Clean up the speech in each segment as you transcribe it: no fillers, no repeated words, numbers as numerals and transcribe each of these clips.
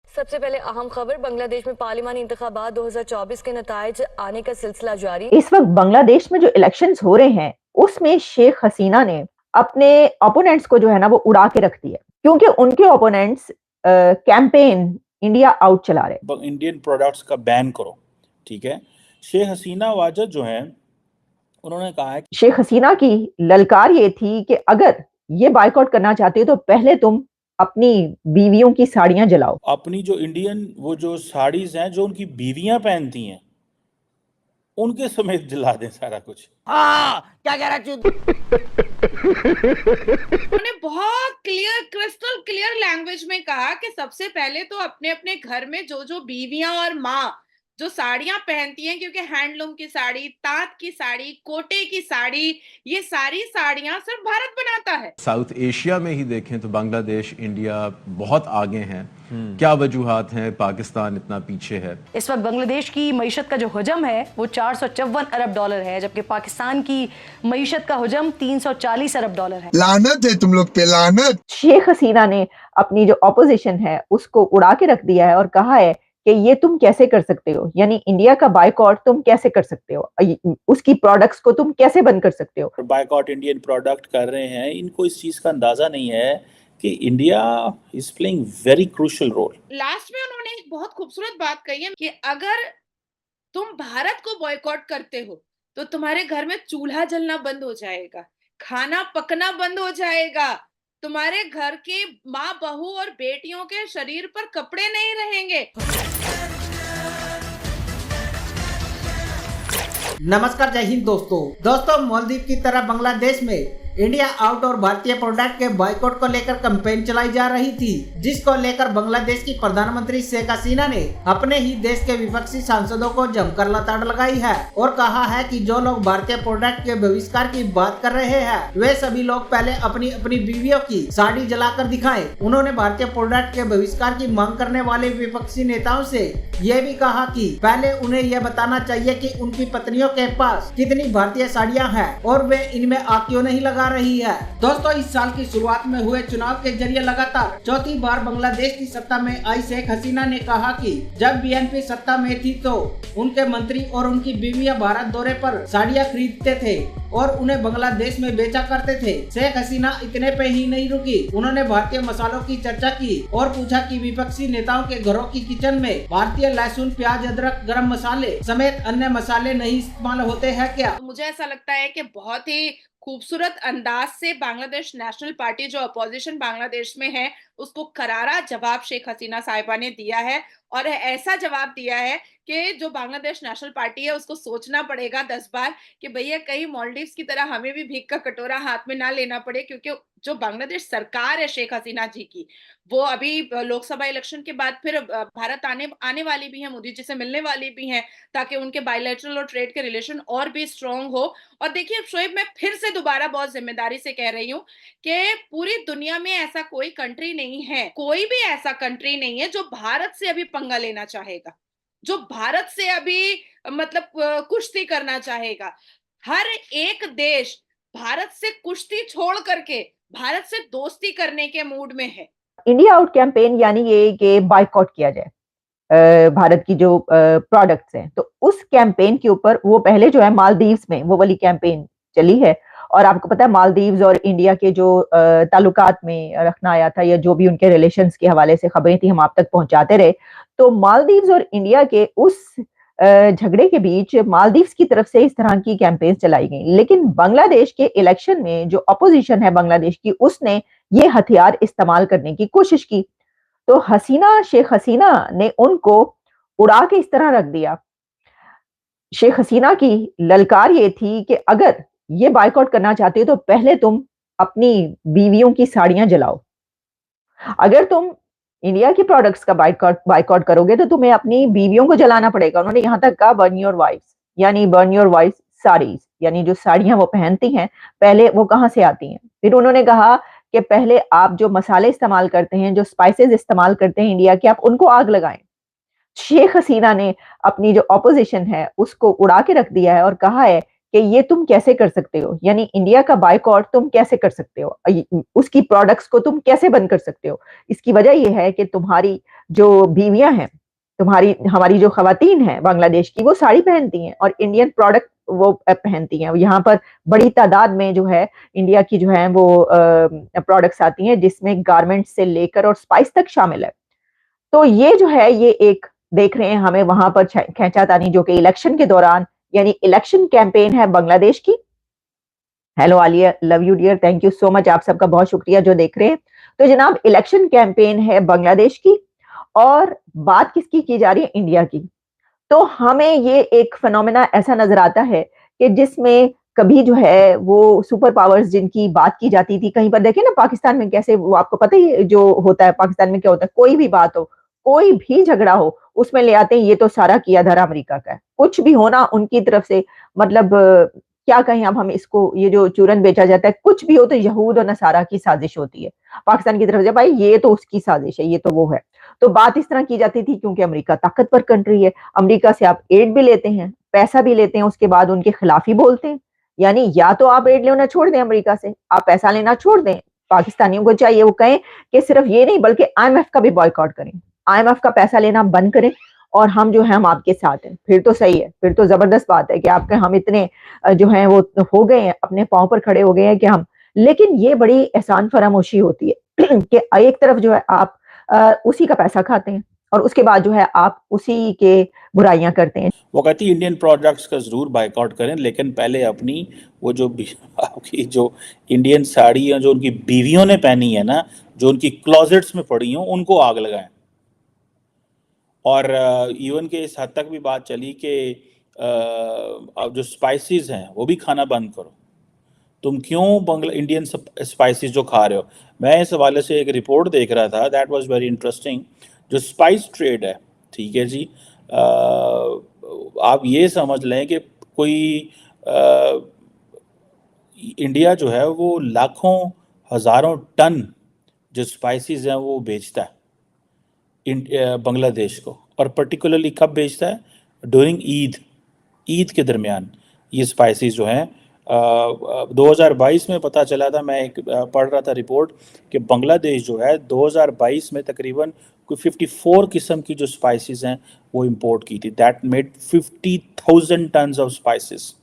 सबसे पहले अहम खबर, बांग्लादेश में पार्लिमानी इंतखाबात 2024 के नताइज आने का सिलसिला जारी। इस वक्त बांग्लादेश में जो इलेक्शंस हो रहे हैं उसमें शेख हसीना ने अपने ओपोनेंट्स को जो है ना वो उड़ा के रख दिया, क्योंकि उनके ओपोनेंट्स कैंपेन इंडिया आउट चला रहे। इंडियन प्रोडक्ट्स का बैन करो, ठीक है। शेख हसीना वाजद जो है उन्होंने कहा है, शेख हसीना की ललकार ये थी कि अगर ये बायकॉट करना चाहते हो तो पहले तुम अपनी बीवियों की साड़ियां जलाओ। अपनी जो इंडियन वो जो साड़ीज हैं जो उनकी बीवियां पहनती हैं उनके समेत जला दें सारा कुछ। क्या कह रहा उन्होंने बहुत क्लियर, क्रिस्टल क्लियर लैंग्वेज में कहा कि सबसे पहले तो अपने अपने घर में जो जो बीवियां और माँ जो साड़ियां पहनती हैं, क्योंकि हैंडलूम की साड़ी, तांत की साड़ी, कोटे की साड़ी, ये सारी साड़ियां सिर्फ भारत बनाता है। साउथ एशिया में ही देखें तो बांग्लादेश, इंडिया बहुत आगे हैं। क्या वजूहात हैं पाकिस्तान इतना पीछे है? इस वक्त बांग्लादेश की मईशत का जो हजम है वो 454 अरब डॉलर है, जबकि पाकिस्तान की मईशत का हजम 340 अरब डॉलर है। लानत है तुम लोग पे, लानत। शेख हसीना ने अपनी जो ऑपोजिशन है उसको उड़ा के रख दिया है और कहा है कि ये तुम कैसे कर सकते हो, यानी इंडिया का बायकॉट तुम कैसे कर सकते हो, उसकी प्रोडक्ट्स को तुम कैसे बंद कर सकते हो। बायकॉट इंडियन प्रोडक्ट कर रहे हैं, इनको इस चीज का अंदाजा नहीं है कि India is playing very crucial role. Last में उन्होंने एक बहुत खूबसूरत बात कही है कि अगर तुम भारत को बॉयकॉट करते हो तो तुम्हारे घर में चूल्हा जलना बंद हो जाएगा, खाना पकना बंद हो जाएगा, तुम्हारे घर की माँ, बहू और बेटियों के शरीर पर कपड़े नहीं रहेंगे। नमस्कार, जय हिंद दोस्तों मालदीव की तरह बांग्लादेश में इंडिया आउट और भारतीय प्रोडक्ट के बाइकआउट को लेकर कैंपेन चलाई जा रही थी, जिसको लेकर बांग्लादेश की प्रधानमंत्री शेख हसीना ने अपने ही देश के विपक्षी सांसदों को जमकर लताड़ लगाई है और कहा है कि जो लोग भारतीय प्रोडक्ट के बहिष्कार की बात कर रहे हैं वे सभी लोग पहले अपनी अपनी बीवियों की साड़ी जलाकर दिखाएं। उन्होंने भारतीय प्रोडक्ट के बहिष्कार की मांग करने वाले विपक्षी नेताओं से ये भी कहा कि पहले उन्हें यह बताना चाहिए कि उनकी पत्नियों के पास कितनी भारतीय साड़ियां हैं और वे इनमें आग क्यों नहीं लगा रही है। दोस्तों, इस साल की शुरुआत में हुए चुनाव के जरिए लगातार चौथी बार बांग्लादेश की सत्ता में आई शेख हसीना ने कहा कि जब बीएनपी सत्ता में थी तो उनके मंत्री और उनकी बीवियां भारत दौरे पर साड़ियां खरीदते थे और उन्हें बांग्लादेश में बेचा करते थे। शेख हसीना इतने पे ही नहीं रुकी, उन्होंने भारतीय मसालों की चर्चा की और पूछा कि विपक्षी नेताओं के घरों की किचन में भारतीय लहसुन, प्याज, अदरक, गरम मसाले समेत अन्य मसाले नहीं इस्तेमाल होते हैं क्या। मुझे ऐसा लगता है कि बहुत ही खूबसूरत अंदाज से बांग्लादेश नेशनल पार्टी जो अपोजिशन बांग्लादेश में है उसको करारा जवाब शेख हसीना साहिबा ने दिया है और ऐसा जवाब दिया है कि जो बांग्लादेश नेशनल पार्टी है उसको सोचना पड़ेगा 10 बार कि भैया कहीं मालदीव्स की तरह हमें भी भीख का कटोरा हाथ में ना लेना पड़े, क्योंकि जो बांग्लादेश सरकार है शेख हसीना जी की वो अभी लोकसभा इलेक्शन के बाद फिर भारत आने वाली भी है, मोदी जी से मिलने वाली भी है ताकि उनके बायलैटरल और ट्रेड के रिलेशन और भी स्ट्रांग हो। और देखिए शोएब, मैं फिर से दोबारा बहुत जिम्मेदारी से कह रही हूँ कि पूरी दुनिया में ऐसा कोई कंट्री नहीं है, कोई भी ऐसा कंट्री नहीं है जो भारत से अभी पंगा लेना चाहेगा, जो भारत से अभी मतलब कुश्ती करना चाहेगा। हर एक देश भारत से कुश्ती छोड़ करके भारत से दोस्ती करने के मूड में है। इंडिया आउट कैंपेन यानी ये कि बायकॉट किया जाए भारत की जो प्रोडक्ट्स हैं, तो उस कैंपेन के ऊपर वो पहले जो है मालदीव्स में वो वाली कैंपेन चली है और आपको पता है मालदीव्स और इंडिया के जो ताल्लुकात में रखना आया था या जो भी उनके रिलेशंस के हवाले से खबरें थी हम आप तक पहुंचाते रहे। तो मालदीव्स और इंडिया के उस झगड़े के बीच मालदीव्स की तरफ से इस तरह की कैंपेन चलाई गई, लेकिन बांग्लादेश के इलेक्शन में जो अपोजिशन है बांग्लादेश की उसने ये हथियार इस्तेमाल करने की कोशिश की। तो शेख हसीना ने उनको उड़ा के इस तरह रख दिया। शेख हसीना की ललकार ये थी कि अगर ये बायकॉट करना चाहते हो तो पहले तुम अपनी बीवियों की साड़ियां जलाओ। अगर तुम इंडिया की प्रोडक्ट्स का बायकॉट करोगे तो तुम्हें अपनी बीवियों को जलाना पड़ेगा। उन्होंने यहां तक कहा बर्न योर वाइफ्स, यानी बर्न योर वाइफ्स साड़ीज, यानी जो साड़ियां वो पहनती हैं पहले वो कहां से आती हैं। फिर उन्होंने कहा कि पहले आप जो मसाले इस्तेमाल करते हैं, जो स्पाइसेस इस्तेमाल करते हैं इंडिया के, आप उनको आग लगाएं। शेख हसीना ने अपनी जो ऑपोजिशन है उसको उड़ा के रख दिया है और कहा है कि ये तुम कैसे कर सकते हो, यानी इंडिया का बायकॉट तुम कैसे कर सकते हो, उसकी प्रोडक्ट्स को तुम कैसे बंद कर सकते हो। इसकी वजह यह है कि तुम्हारी जो बीवियां हैं, हमारी जो खवातीन हैं बांग्लादेश की, वो साड़ी पहनती हैं और इंडियन प्रोडक्ट वो पहनती हैं। यहाँ पर बड़ी तादाद में जो है इंडिया की जो है वो प्रोडक्ट्स आती हैं, जिसमें गारमेंट से लेकर और स्पाइस तक शामिल है। तो ये जो है ये एक देख रहे हैं हमें वहां पर खींचातानी, जो कि इलेक्शन के दौरान, यानी इलेक्शन कैंपेन है बांग्लादेश की। Hello Alia, love you dear, thank you so much, आप सबका बहुत शुक्रिया जो देख रहे हैं। तो जनाब इलेक्शन कैंपेन है बांग्लादेश की और बात किसकी की जा रही है? इंडिया की। तो हमें ये एक फिनोमेना ऐसा नजर आता है कि जिसमें कभी जो है वो सुपर पावर्स जिनकी बात की जाती थी, कहीं पर देखें ना पाकिस्तान में कैसे, वो आपको पता ही जो होता है पाकिस्तान में क्या होता है, कोई भी बात हो, कोई भी झगड़ा हो, उसमें ले आते हैं ये तो सारा किया धरा अमेरिका का है। कुछ भी होना उनकी तरफ से, मतलब क्या कहें अब हम इसको, ये जो चूरन बेचा जाता है, कुछ भी हो तो यहूद और नसारा की साजिश होती है पाकिस्तान की तरफ से, भाई ये तो उसकी साजिश है, ये तो वो है। तो बात इस तरह की जाती थी क्योंकि अमेरिका ताकतवर कंट्री है, अमेरिका से आप एड भी लेते हैं, पैसा भी लेते हैं, उसके बाद उनके खिलाफ ही बोलते हैं। यानी या तो आप एड लेना छोड़ दें अमेरिका से, आप पैसा लेना छोड़ दें, पाकिस्तानियों को चाहिए वो कहें कि सिर्फ ये नहीं बल्कि IMF का भी बॉयकॉट करें, IMF का पैसा लेना बंद करें और हम जो है हम आपके साथ हैं, फिर तो सही है, फिर तो जबरदस्त बात है कि आपके हम इतने जो है वो हो गए हैं, अपने पांव पर खड़े हो गए हैं कि हम। लेकिन ये बड़ी एहसान फरामोशी होती है कि एक तरफ जो है आप उसी का पैसा खाते हैं और उसके बाद जो है आप उसी के बुराइयां करते हैं। वो कहती है इंडियन प्रोडक्ट्स का जरूर बायकॉट करें, लेकिन पहले अपनी वो जो आपकी जो इंडियन साड़ियाँ जो उनकी बीवियों ने पहनी है ना, जो उनकी क्लोजेट्स में पड़ी हों, उनको आग लगाएं। और इवन के इस हद तक भी बात चली कि अब जो स्पाइसेस हैं वो भी खाना बंद करो। तुम क्यों इंडियन स्पाइसेस जो खा रहे हो? मैं इस हवाले से एक रिपोर्ट देख रहा था, दैट वाज वेरी इंटरेस्टिंग। जो स्पाइस ट्रेड है, ठीक है जी, आप ये समझ लें कि कोई इंडिया जो है वो लाखों हज़ारों टन जो स्पाइसेस हैं वो बेचता है बांग्लादेश को, और पर्टिकुलरली कब बेचता है? ड्यूरिंग ईद के दरमियान ये स्पाइसेस जो हैं 2022 में पता चला था, मैं एक पढ़ रहा था रिपोर्ट कि बांग्लादेश जो है 2022 में तकरीबन कोई 54 किस्म की जो स्पाइसेस हैं वो इंपोर्ट की थी। That made 50,000 tons of spices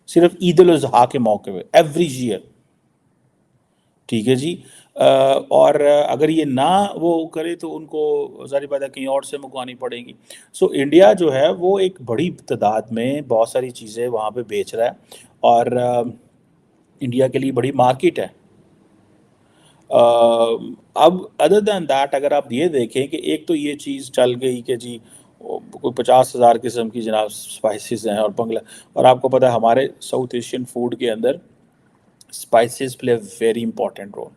सिर्फ ईद उल अज़हा के मौके पे एवरी ईयर, ठीक है जी। और अगर ये ना वो करे तो उनको ज़ाहिर बात है कहीं और से मंगवानी पड़ेगी। सो इंडिया जो है वो एक बड़ी तादाद में बहुत सारी चीज़ें वहाँ पे बेच रहा है और इंडिया के लिए बड़ी मार्केट है। अब अदर दैन दैट अगर आप ये देखें कि एक तो ये चीज़ चल गई कि जी कोई 50,000 किस्म की जनाब स्पाइसेस हैं और आपको पता है हमारे साउथ एशियन फूड के अंदर spices play very important role.